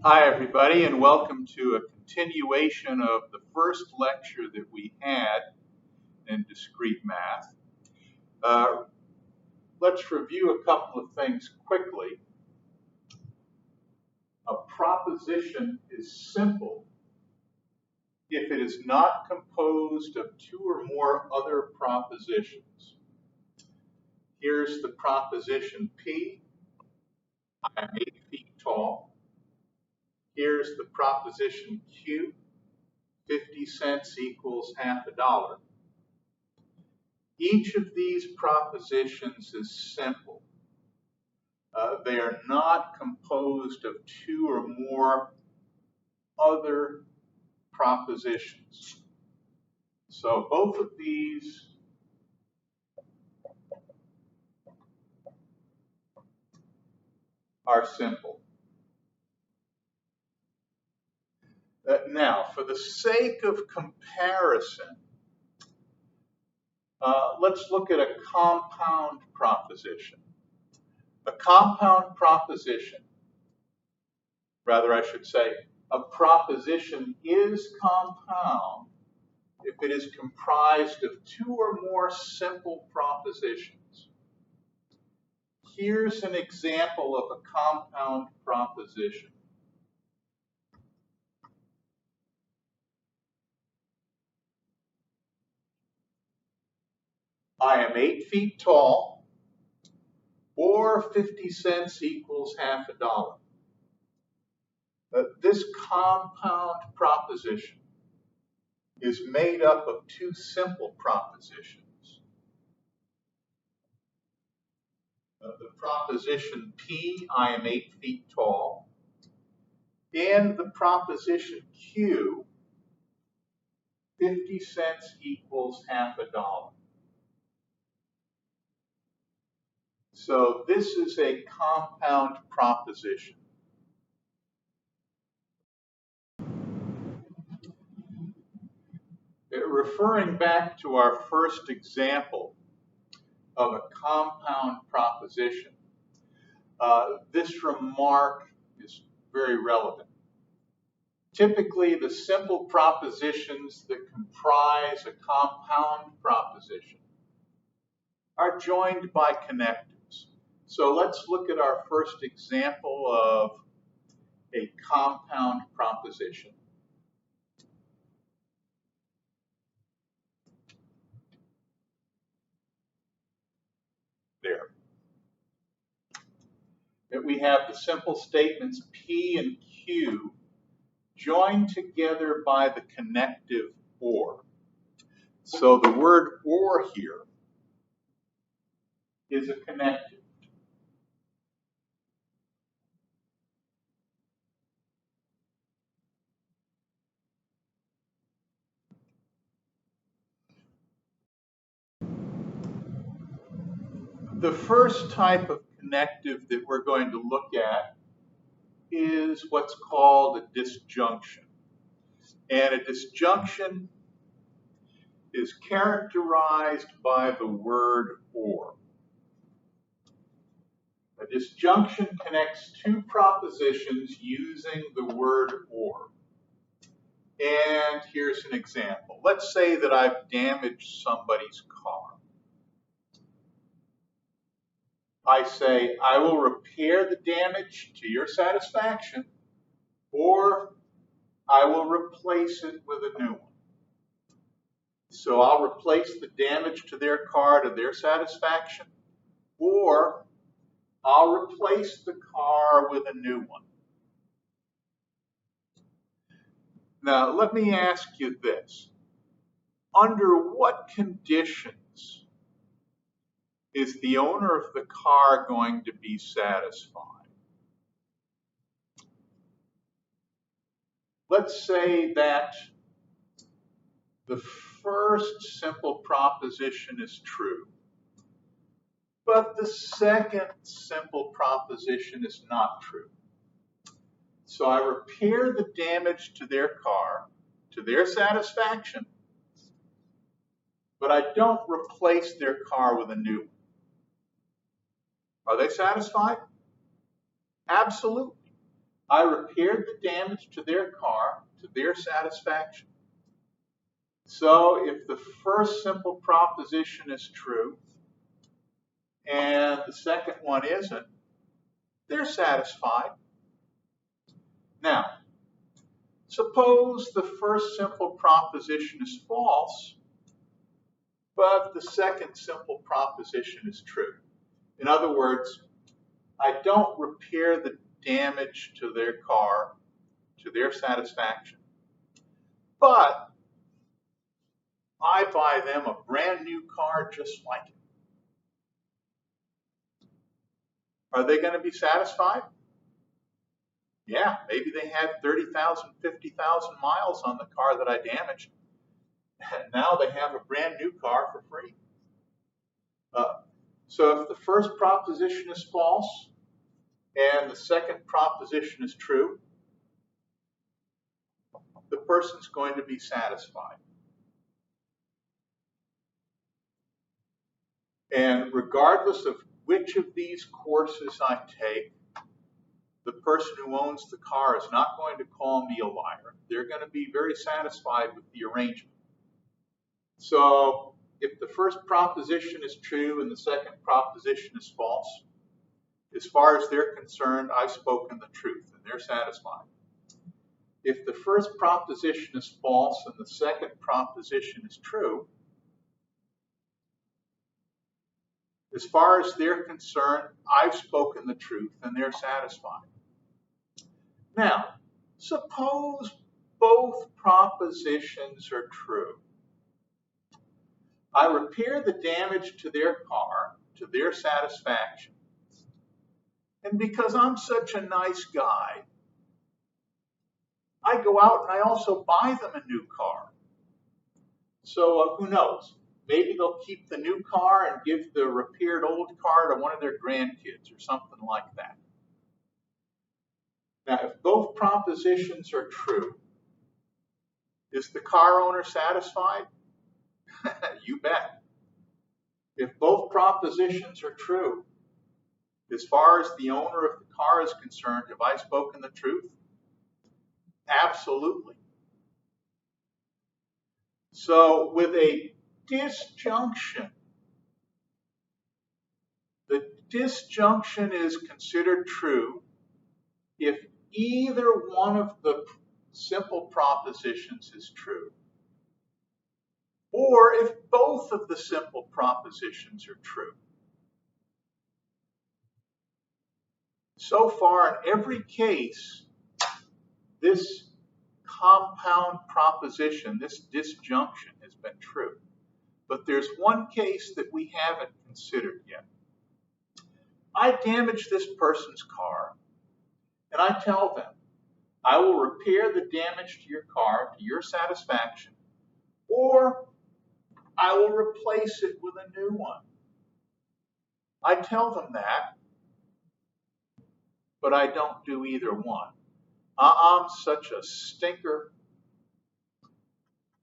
Hi, everybody, and welcome to a continuation of the first lecture that we had in discrete math. Let's review a couple of things quickly. A proposition is simple if it is not composed of two or more other propositions. Here's the proposition P. I am 8 feet tall. Here's the proposition Q. 50 cents equals half a dollar. Each of these propositions is simple. They are not composed of two or more other propositions. So both of these are simple. Now, for the sake of comparison, let's look at a compound proposition. A compound proposition, rather I should say, a proposition is compound if it is comprised of two or more simple propositions. Here's an example of a compound proposition. I am 8 feet tall, or 50 cents equals half a dollar. This compound proposition is made up of two simple propositions. The proposition P, I am 8 feet tall, and the proposition Q, 50 cents equals half a dollar. So this is a compound proposition. Referring back to our first example of a compound proposition, this remark is very relevant. Typically, the simple propositions that comprise a compound proposition are joined by connectives. So let's look at our first example of a compound proposition. There. That we have the simple statements P and Q joined together by the connective or. So the word or here is a connective. The first type of connective that we're going to look at is what's called a disjunction. And a disjunction is characterized by the word or. A disjunction connects two propositions using the word or. And here's an example. Let's say that I've damaged somebody's car. I say, I will repair the damage to your satisfaction, or I will replace it with a new one. So I'll replace the damage to their car to their satisfaction, or I'll replace the car with a new one. Now, let me ask you this. Under what conditions is the owner of the car going to be satisfied? Let's say that the first simple proposition is true, but the second simple proposition is not true. So I repair the damage to their car to their satisfaction, but I don't replace their car with a new one. Are they satisfied? Absolutely. I repaired the damage to their car to their satisfaction. So if the first simple proposition is true and the second one isn't, they're satisfied. Now, suppose the first simple proposition is false, but the second simple proposition is true. In other words, I don't repair the damage to their car to their satisfaction, but I buy them a brand new car just like it. Are they going to be satisfied? Yeah, maybe they had 30,000, 50,000 miles on the car that I damaged. And now they have a brand new car for free. So if the first proposition is false and the second proposition is true, the person's going to be satisfied. And regardless of which of these courses I take, the person who owns the car is not going to call me a liar. They're going to be very satisfied with the arrangement. So if the first proposition is true and the second proposition is false, as far as they're concerned, I've spoken the truth and they're satisfied. If the first proposition is false and the second proposition is true, as far as they're concerned, I've spoken the truth and they're satisfied. Now, suppose both propositions are true. I repair the damage to their car to their satisfaction. And because I'm such a nice guy, I go out and I also buy them a new car. So who knows? Maybe they'll keep the new car and give the repaired old car to one of their grandkids or something like that. Now, if both propositions are true, is the car owner satisfied? You bet. If both propositions are true, as far as the owner of the car is concerned, have I spoken the truth? Absolutely. So with a disjunction, the disjunction is considered true if either one of the simple propositions is true, or if both of the simple propositions are true. So far, in every case, this compound proposition, this disjunction, has been true. But there's one case that we haven't considered yet. I damage this person's car, and I tell them, I will repair the damage to your car to your satisfaction, or I will replace it with a new one. I tell them that, but I don't do either one. I'm such a stinker.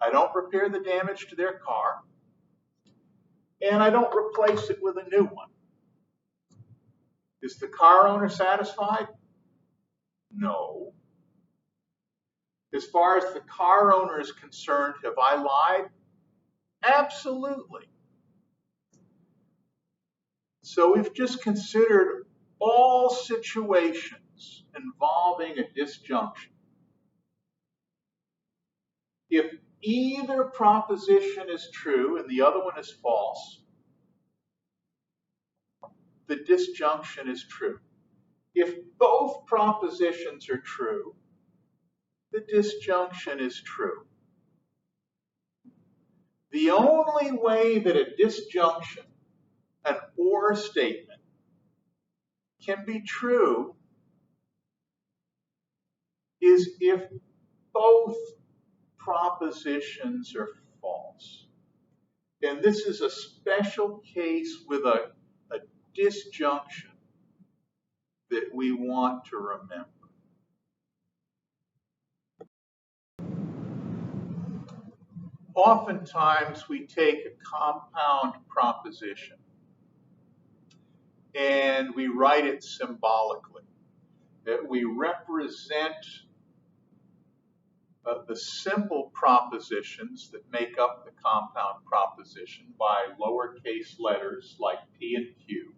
I don't repair the damage to their car, and I don't replace it with a new one. Is the car owner satisfied? No. As far as the car owner is concerned, have I lied? Absolutely. So we've just considered all situations involving a disjunction. If either proposition is true and the other one is false, the disjunction is true. If both propositions are true, the disjunction is true. The only way that a disjunction, an or statement, can be true is if both propositions are false. And this is a special case with a disjunction that we want to remember. Oftentimes we take a compound proposition and we write it symbolically. we represent the simple propositions that make up the compound proposition by lowercase letters like P and Q.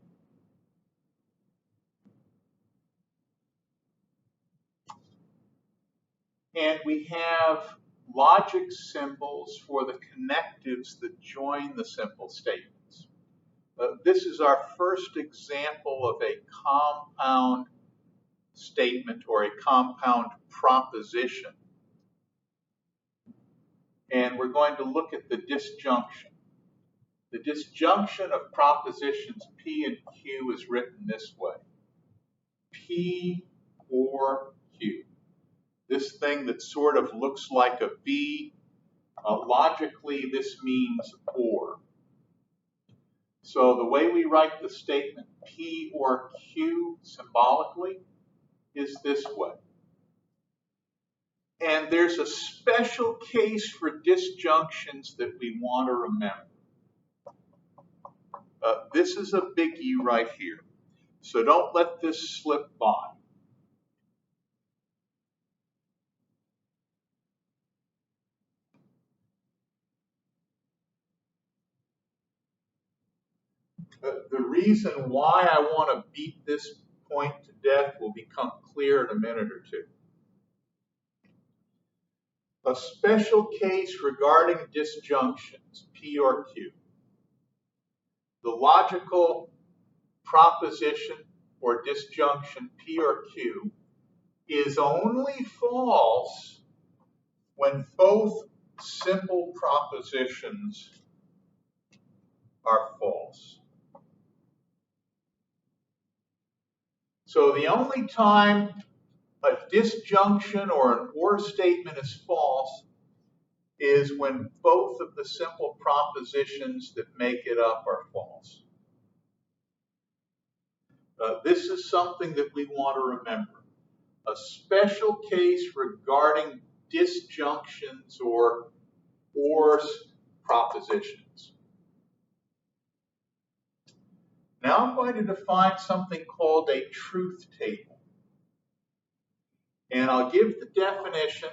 And we have logic symbols for the connectives that join the simple statements. This is our first example of a compound statement or a compound proposition. And we're going to look at the disjunction. The disjunction of propositions P and Q is written this way. P or Q. This thing that sort of looks like a V, logically this means or. So the way we write the statement P or Q symbolically is this way. And there's a special case for disjunctions that we want to remember. This is a biggie right here. So don't let this slip by. The reason why I want to beat this point to death will become clear in a minute or two. A special case regarding disjunctions, P or Q. The logical proposition or disjunction P or Q is only false when both simple propositions are false. So the only time a disjunction or an or statement is false is when both of the simple propositions that make it up are false. This is something that we want to remember. A special case regarding disjunctions or propositions. Now I'm going to define something called a truth table. And I'll give the definition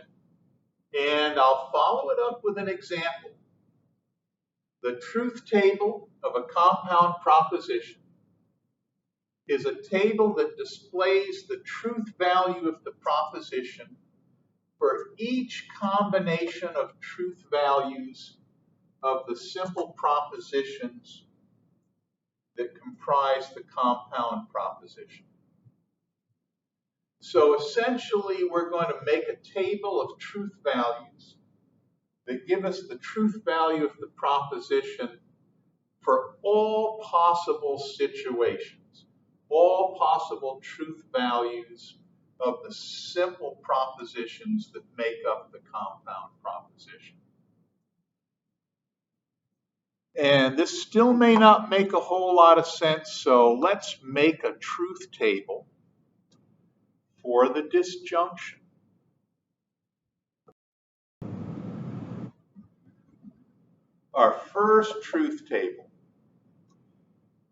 and I'll follow it up with an example. The truth table of a compound proposition is a table that displays the truth value of the proposition for each combination of truth values of the simple propositions that comprise the compound proposition. So essentially, we're going to make a table of truth values that give us the truth value of the proposition for all possible situations, all possible truth values of the simple propositions that make up the compound proposition. And this still may not make a whole lot of sense, so let's make a truth table for the disjunction. Our first truth table.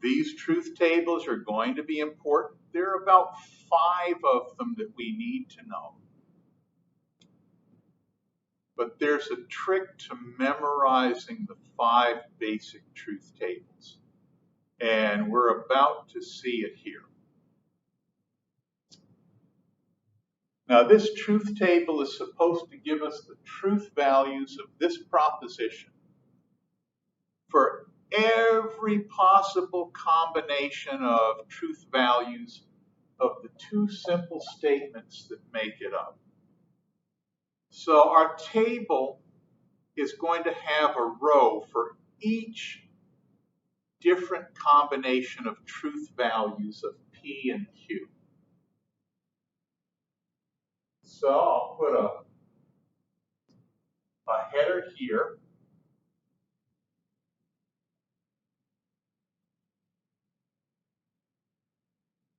These truth tables are going to be important. There are about 5 of them that we need to know. But there's a trick to memorizing the 5 basic truth tables. And we're about to see it here. Now, this truth table is supposed to give us the truth values of this proposition for every possible combination of truth values of the 2 simple statements that make it up. So our table is going to have a row for each different combination of truth values of P and Q. So I'll put a header here.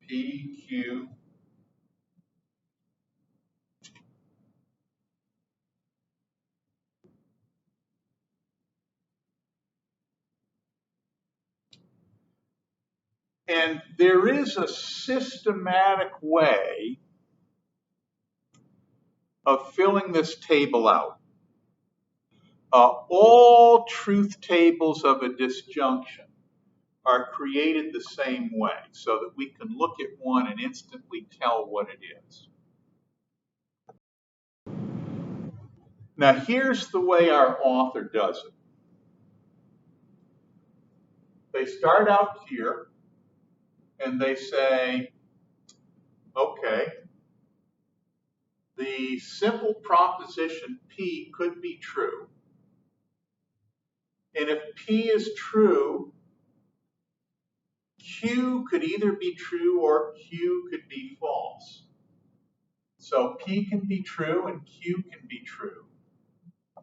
P, Q, and there is a systematic way of filling this table out. All truth tables of a disjunction are created the same way so that we can look at one and instantly tell what it is. Now here's the way our author does it. They start out here and they say, okay, the simple proposition P could be true. And if P is true, Q could either be true or Q could be false. So P can be true and Q can be true.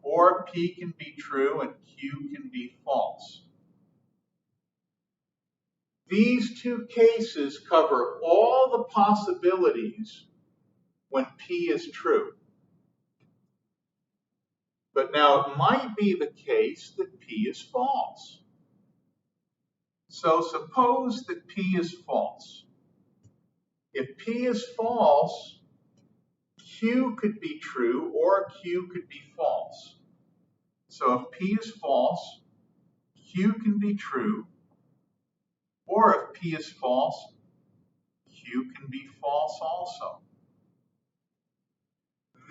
Or P can be true and Q can be false. These two cases cover all the possibilities when P is true. But now it might be the case that P is false. So suppose that P is false. If P is false, Q could be true or Q could be false. So if P is false, Q can be true, or if P is false, Q can be false also.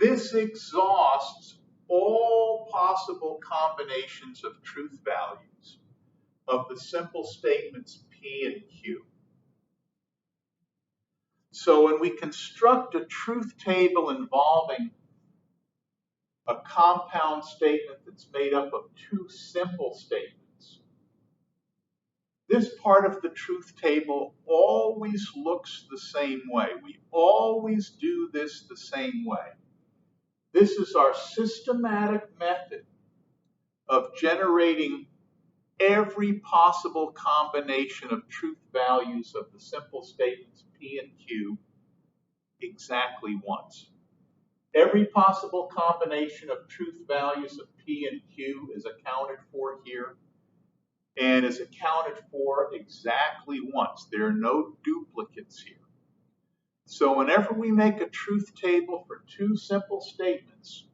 This exhausts all possible combinations of truth values of the simple statements P and Q. So when we construct a truth table involving a compound statement that's made up of two simple statements, this part of the truth table always looks the same way. We always do this the same way. This is our systematic method of generating every possible combination of truth values of the simple statements P and Q exactly once. Every possible combination of truth values of P and Q is accounted for here and is accounted for exactly once. There are no duplicates here. So whenever we make a truth table for two simple statements,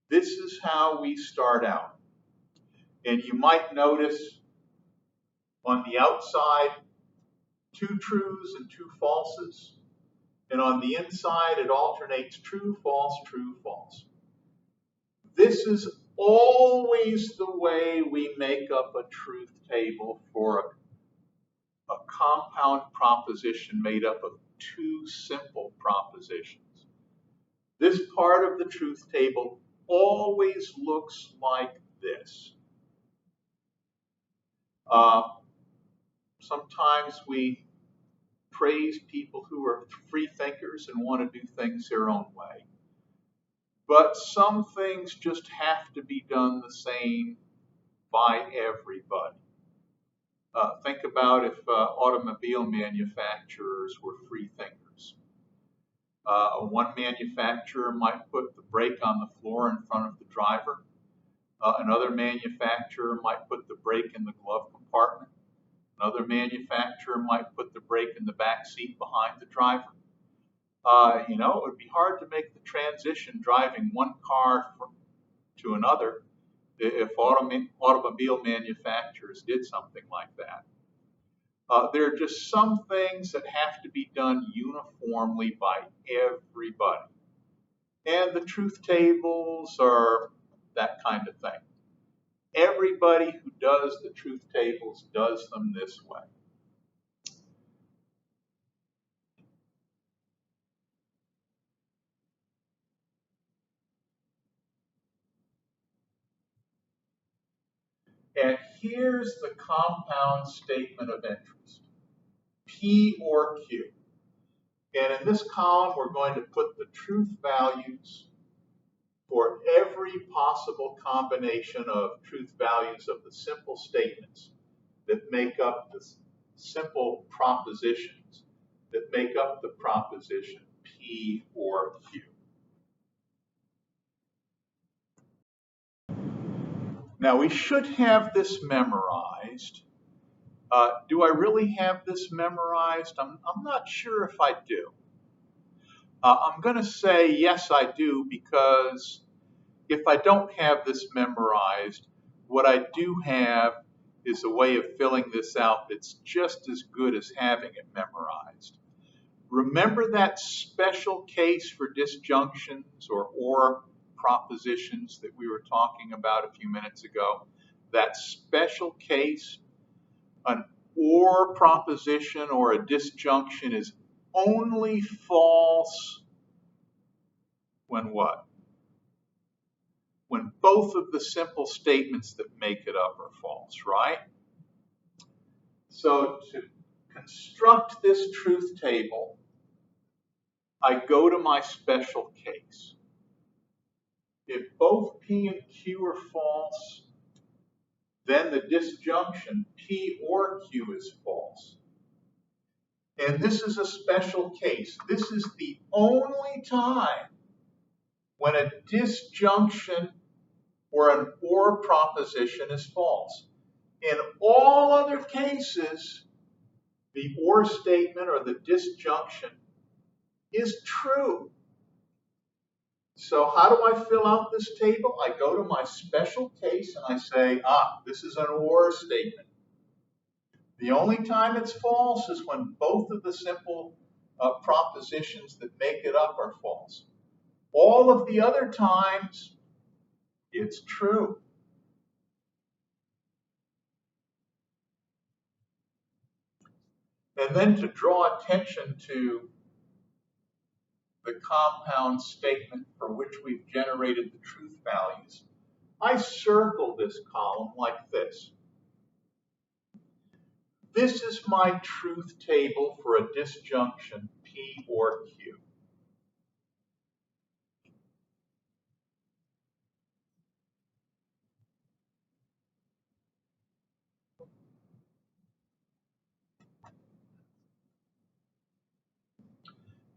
this is how we start out. And you might notice on the outside, two trues and two falses. And on the inside, it alternates true, false, true, false. This is always the way we make up a truth table for a compound proposition made up of two simple propositions. This part of the truth table always looks like this. Sometimes we praise people who are free thinkers and want to do things their own way. But some things just have to be done the same by everybody. Think about if automobile manufacturers were free thinkers. One manufacturer might put the brake on the floor in front of the driver. Another manufacturer might put the brake in the glove compartment. Another manufacturer might put the brake in the back seat behind the driver. It would be hard to make the transition driving one car to another if automobile manufacturers did something like that. There are just some things that have to be done uniformly by everybody. And the truth tables are that kind of thing. Everybody who does the truth tables does them this way. And here's the compound statement of interest, P or Q. And in this column, we're going to put the truth values for every possible combination of truth values of the simple statements that make up the simple propositions that make up the proposition P or Q. Now we should have this memorized. Do I really have this memorized? I'm not sure if I do. I'm going to say yes, I do, because if I don't have this memorized, what I do have is a way of filling this out that's just as good as having it memorized. Remember that special case for disjunctions or propositions that we were talking about a few minutes ago? That special case, an or proposition or a disjunction is only false when what? When both of the simple statements that make it up are false, right? So to construct this truth table, I go to my special case. If both P and Q are false, then the disjunction P or Q is false. And this is a special case. This is the only time when a disjunction or an or proposition is false. In all other cases, the or statement or the disjunction is true. So how do I fill out this table? I go to my special case and I say, this is an or statement. The only time it's false is when both of the simple propositions that make it up are false. All of the other times, it's true. And then to draw attention to the compound statement for which we've generated the truth values, I circle this column like this. This is my truth table for a disjunction P or Q.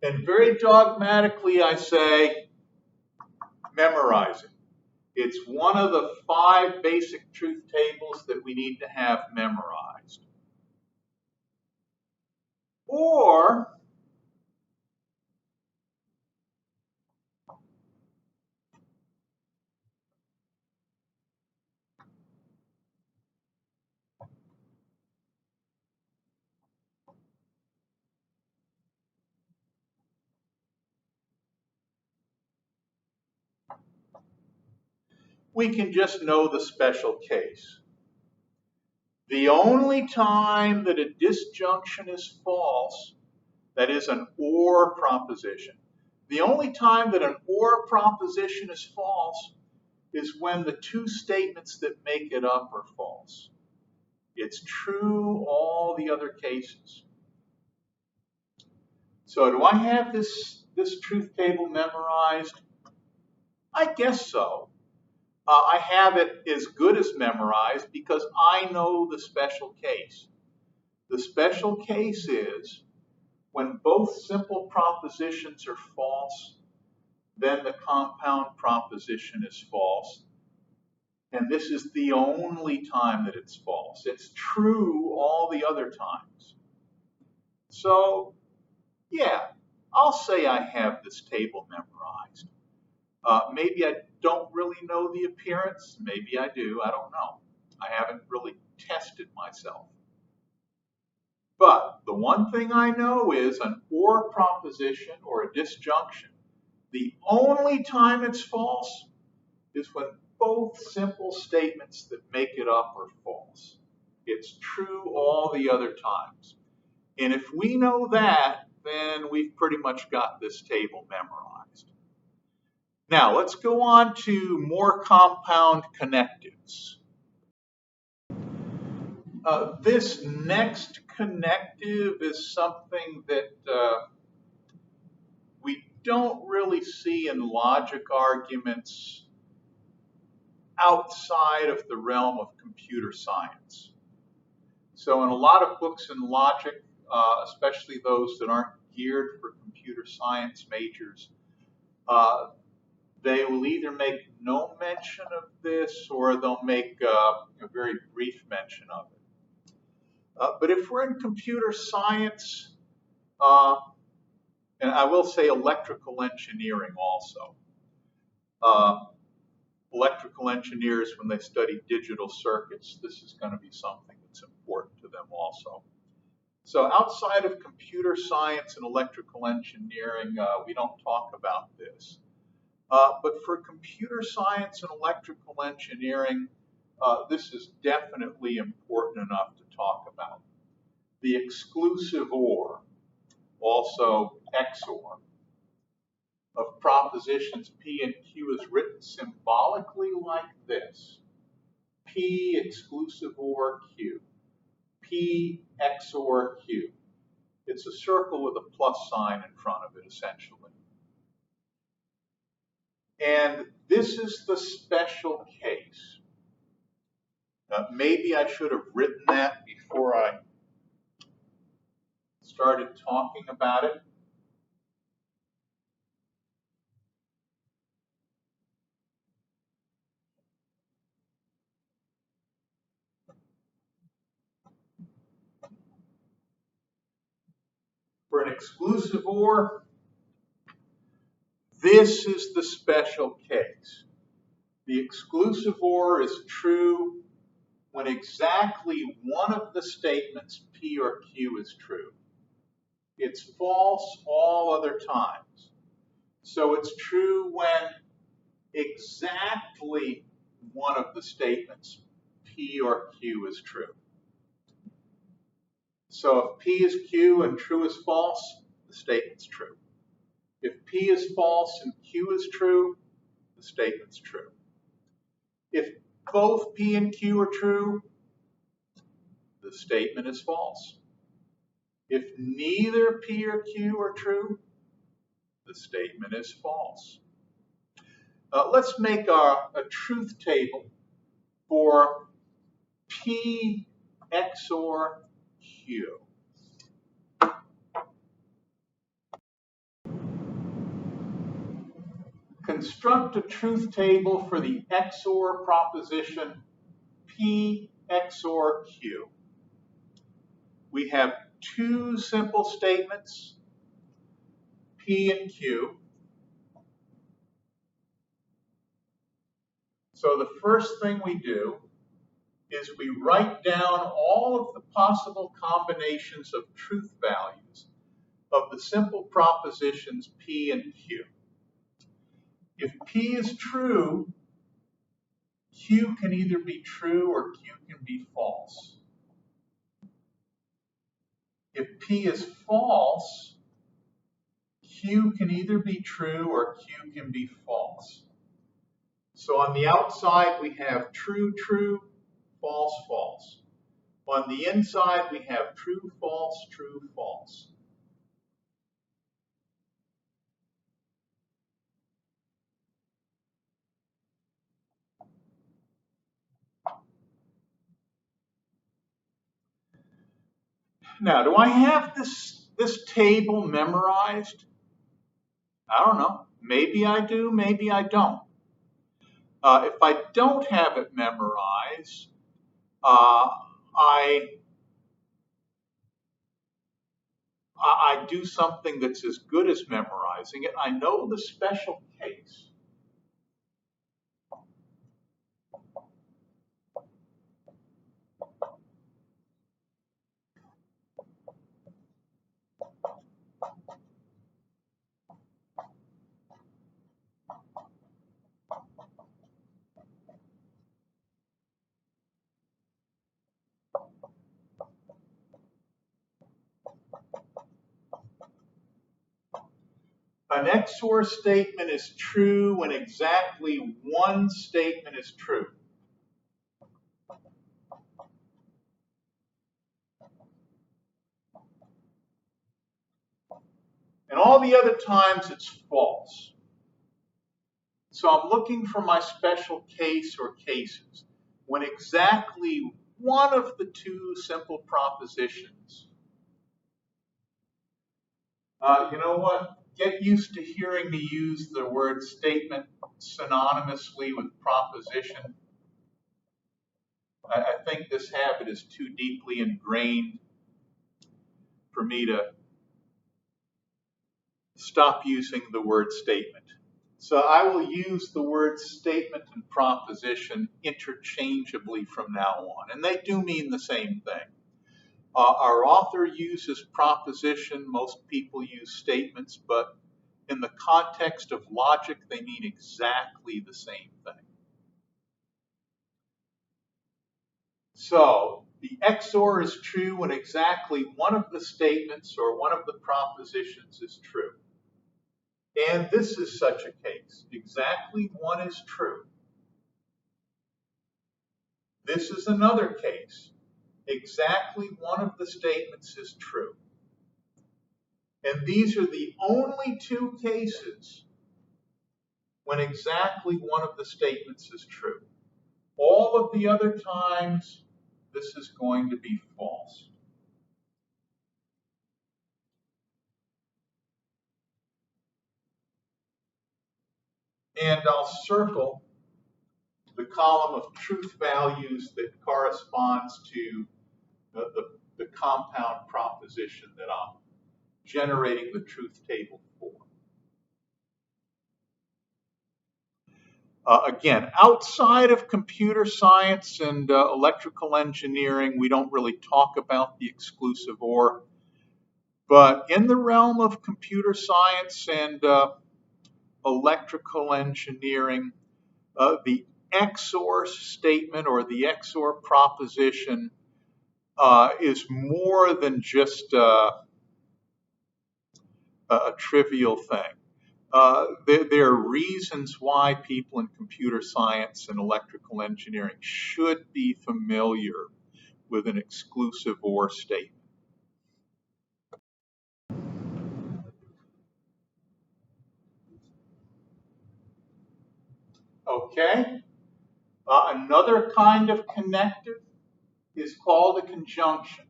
And very dogmatically I say, memorize it. It's one of the 5 basic truth tables that we need to have memorized. Or we can just know the special case. The only time that a disjunction is false, that is an or proposition, the only time that an or proposition is false is when the 2 statements that make it up are false. It's true all the other cases. So do I have this truth table memorized? I guess so. I have it as good as memorized because I know the special case. The special case is when both simple propositions are false, then the compound proposition is false. And this is the only time that it's false. It's true all the other times. So, yeah, I'll say I have this table memorized. Maybe I don't really know the appearance. Maybe I do. I don't know. I haven't really tested myself. But the one thing I know is an or proposition or a disjunction. The only time it's false is when both simple statements that make it up are false. It's true all the other times. And if we know that, then we've pretty much got this table memorized. Now, let's go on to more compound connectives. This next connective is something that we don't really see in logic arguments outside of the realm of computer science. So in a lot of books in logic, especially those that aren't geared for computer science majors, they will either make no mention of this or they'll make a very brief mention of it. But if we're in computer science, And I will say electrical engineering also. Uh, electrical engineers, when they study digital circuits, this is going to be something that's important to them also. So outside of computer science and electrical engineering, we don't talk about this. But for computer science and electrical engineering, this is definitely important enough to talk about. The exclusive OR, also XOR, of propositions P and Q is written symbolically like this. P exclusive OR Q. P XOR Q. It's a circle with a plus sign in front of it, essentially. And this is the special case. Maybe I should have written that before I started talking about it. For an exclusive OR, this is the special case. The exclusive OR is true when exactly one of the statements P or Q is true. It's false all other times. So it's true when exactly one of the statements P or Q is true. So if P is Q and true is false, the statement's true. If P is false and Q is true, the statement's true. If both P and Q are true, the statement is false. If neither P or Q are true, the statement is false. Let's make a truth table for P XOR Q. Construct a truth table for the XOR proposition P XOR Q. We have two simple statements, P and Q. So the first thing we do is we write down all of the possible combinations of truth values of the simple propositions P and Q. If P is true, Q can either be true or Q can be false. If P is false, Q can either be true or Q can be false. So on the outside we have true, true, false, false. On the inside we have true, false, true, false. Now, do I have this table memorized? I don't know. Maybe I do, maybe I don't. If I don't have it memorized, I do something that's as good as memorizing it. I know the special case. An XOR statement is true when exactly one statement is true. And all the other times it's false. So I'm looking for my special case or cases when exactly one of the two simple propositions. You know what? Get used to hearing me use the word statement synonymously with proposition. I think this habit is too deeply ingrained for me to stop using the word statement. So I will use the word statement and proposition interchangeably from now on, and they do mean the same thing. Our author uses proposition, most people use statements, but in the context of logic, they mean exactly the same thing. So the XOR is true when exactly one of the statements or one of the propositions is true. And this is such a case. Exactly one is true. This is another case. Exactly one of the statements is true. And these are the only two cases when exactly one of the statements is true. All of the other times, this is going to be false. And I'll circle the column of truth values that corresponds to the compound proposition that I'm generating the truth table for. Again, outside of computer science and electrical engineering, we don't really talk about the exclusive OR. But in the realm of computer science and electrical engineering, the XOR statement or the XOR proposition is more than just a trivial thing. There are reasons why people in computer science and electrical engineering should be familiar with an exclusive OR statement. Okay? Another kind of connective is called a conjunction.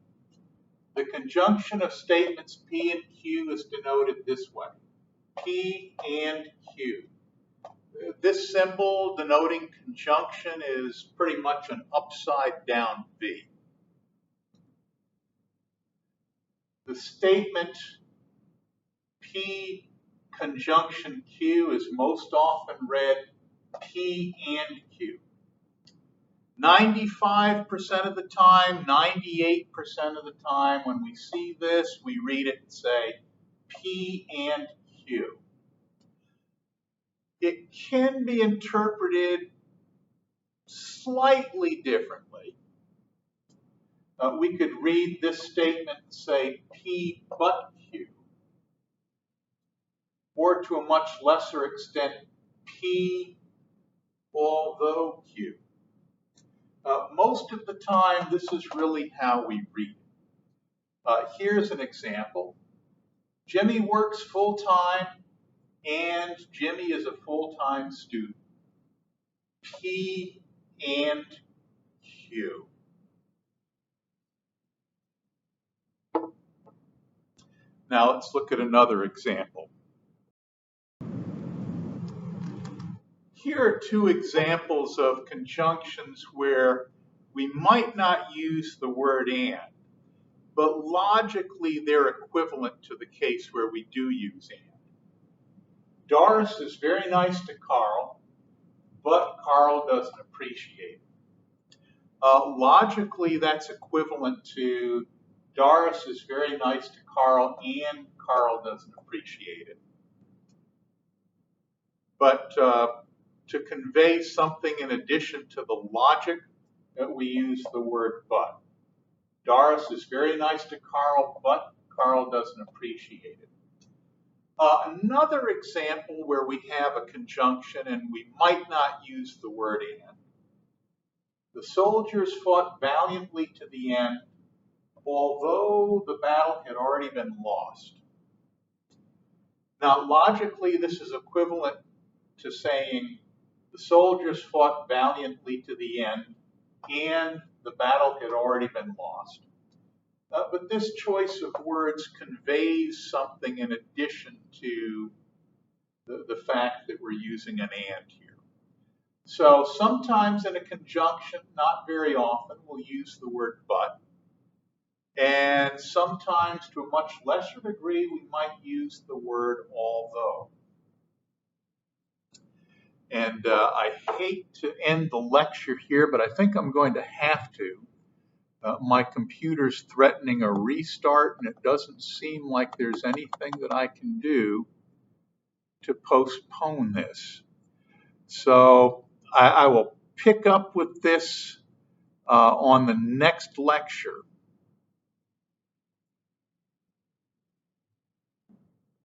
The conjunction of statements P and Q is denoted this way. P and Q. This symbol denoting conjunction is pretty much an upside down V. The statement P conjunction Q is most often read P and Q. 95% of the time, 98% of the time, when we see this, we read it and say P and Q. It can be interpreted slightly differently. We could read this statement and say P but Q, or to a much lesser extent, P although Q. Most of the time, this is really how we read it. Here's an example. Jimmy works full-time, and Jimmy is a full-time student. P and Q. Now let's look at another example. Here are two examples of conjunctions where we might not use the word and, but logically they're equivalent to the case where we do use and. Doris is very nice to Carl, but Carl doesn't appreciate it. Logically, that's equivalent to Doris is very nice to Carl and Carl doesn't appreciate it. But to convey something in addition to the logic, we use the word but. Doris is very nice to Carl, but Carl doesn't appreciate it. Another example where we have a conjunction and we might not use the word and. The soldiers fought valiantly to the end, although the battle had already been lost. Now, logically, this is equivalent to saying the soldiers fought valiantly to the end, and the battle had already been lost. But this choice of words conveys something in addition to the fact that we're using an and here. So sometimes in a conjunction, not very often, we'll use the word but. And sometimes, to a much lesser degree, we might use the word although. And I hate to end the lecture here, but I think I'm going to have to. My computer's threatening a restart, and it doesn't seem like there's anything that I can do to postpone this. So I will pick up with this on the next lecture.